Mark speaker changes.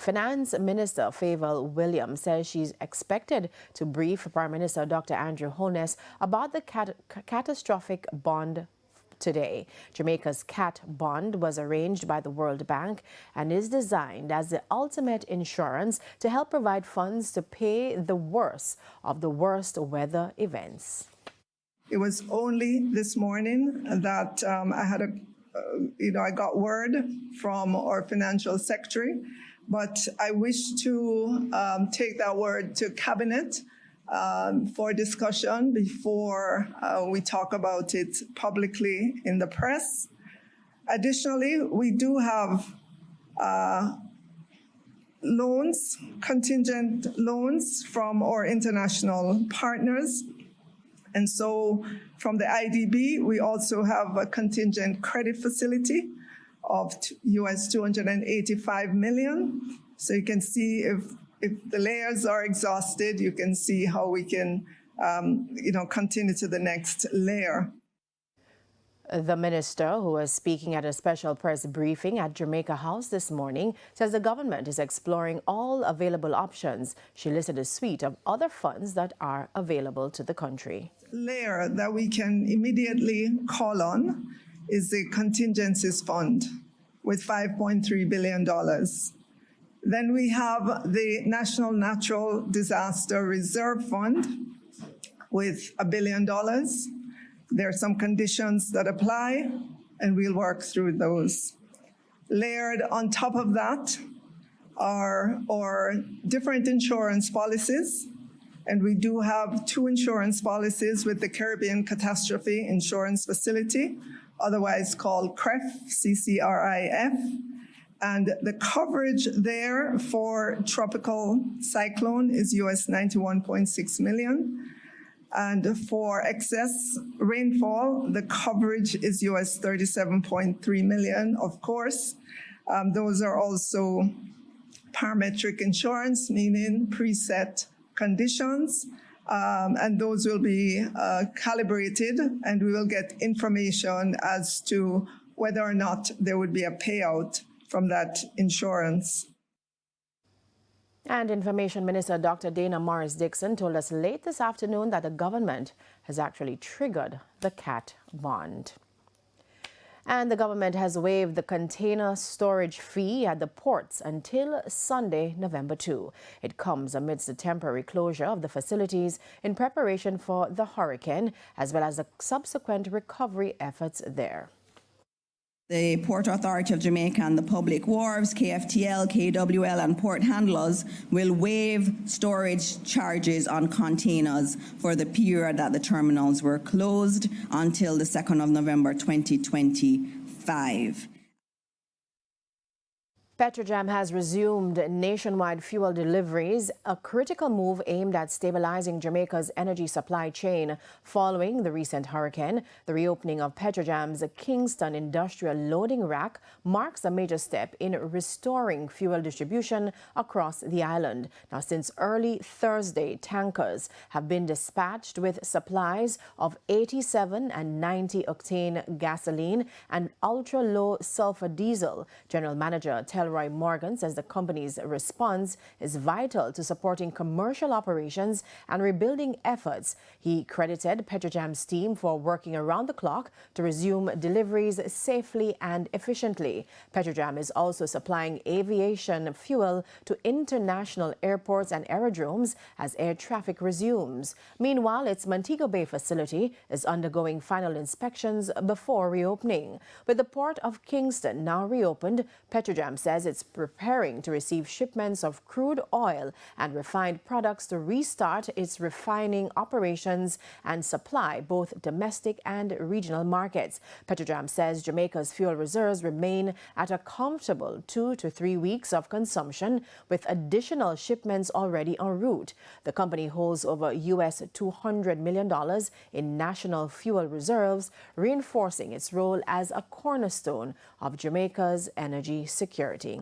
Speaker 1: Finance Minister Favour Williams says she's expected to brief Prime Minister Dr. Andrew Holness about the catastrophic bond today. Jamaica's CAT bond was arranged by the World Bank and is designed as the ultimate insurance to help provide funds to pay the worst of the worst weather events.
Speaker 2: It was only this morning that I got word from our financial secretary, but I wish to take that word to Cabinet for discussion before we talk about it publicly in the press. Additionally, we do have loans, contingent loans from our international partners. And so from the IDB, we also have a contingent credit facility of US $285 million. So you can see if the layers are exhausted, you can see how we can continue to the next layer.
Speaker 1: The minister, who was speaking at a special press briefing at Jamaica House this morning, says the government is exploring all available options. She listed a suite of other funds that are available to the country.
Speaker 2: Layer that we can immediately call on is the contingencies fund with $5.3 billion. Then we have the National Natural Disaster Reserve Fund with $1 billion. There are some conditions that apply, and we'll work through those. Layered on top of that are our different insurance policies, and we do have 2 insurance policies with the Caribbean Catastrophic Insurance Facility, otherwise called CRIF, C-C-R-I-F. And the coverage there for tropical cyclone is US $91.6 million. And for excess rainfall, the coverage is US $37.3 million, of course. Those are also parametric insurance, meaning preset conditions. And those will be calibrated, and we will get information as to whether or not there would be a payout from that insurance.
Speaker 1: And Information Minister Dr. Dana Morris-Dixon told us late this afternoon that the government has actually triggered the CAT bond. And the government has waived the container storage fee at the ports until Sunday, November 2. It comes amidst the temporary closure of the facilities in preparation for the hurricane, as well as the subsequent recovery efforts there.
Speaker 3: The Port Authority of Jamaica and the public wharves, KFTL, KWL and port handlers will waive storage charges on containers for the period that the terminals were closed until the 2nd of November 2025.
Speaker 1: Petrojam has resumed nationwide fuel deliveries, a critical move aimed at stabilizing Jamaica's energy supply chain following the recent hurricane. The reopening of Petrojam's Kingston Industrial Loading Rack marks a major step in restoring fuel distribution across the island. Now, since early Thursday, tankers have been dispatched with supplies of 87 and 90 octane gasoline and ultra-low sulfur diesel. General Manager Roy Morgan says the company's response is vital to supporting commercial operations and rebuilding efforts. He credited Petrojam's team for working around the clock to resume deliveries safely and efficiently. Petrojam is also supplying aviation fuel to international airports and aerodromes as air traffic resumes. Meanwhile, its Montego Bay facility is undergoing final inspections before reopening. With the port of Kingston now reopened, Petrojam says it's preparing to receive shipments of crude oil and refined products to restart its refining operations and supply both domestic and regional markets. Petrojam says Jamaica's fuel reserves remain at a comfortable 2 to 3 weeks of consumption, with additional shipments already en route. The company holds over US $200 million in national fuel reserves, reinforcing its role as a cornerstone of Jamaica's energy security.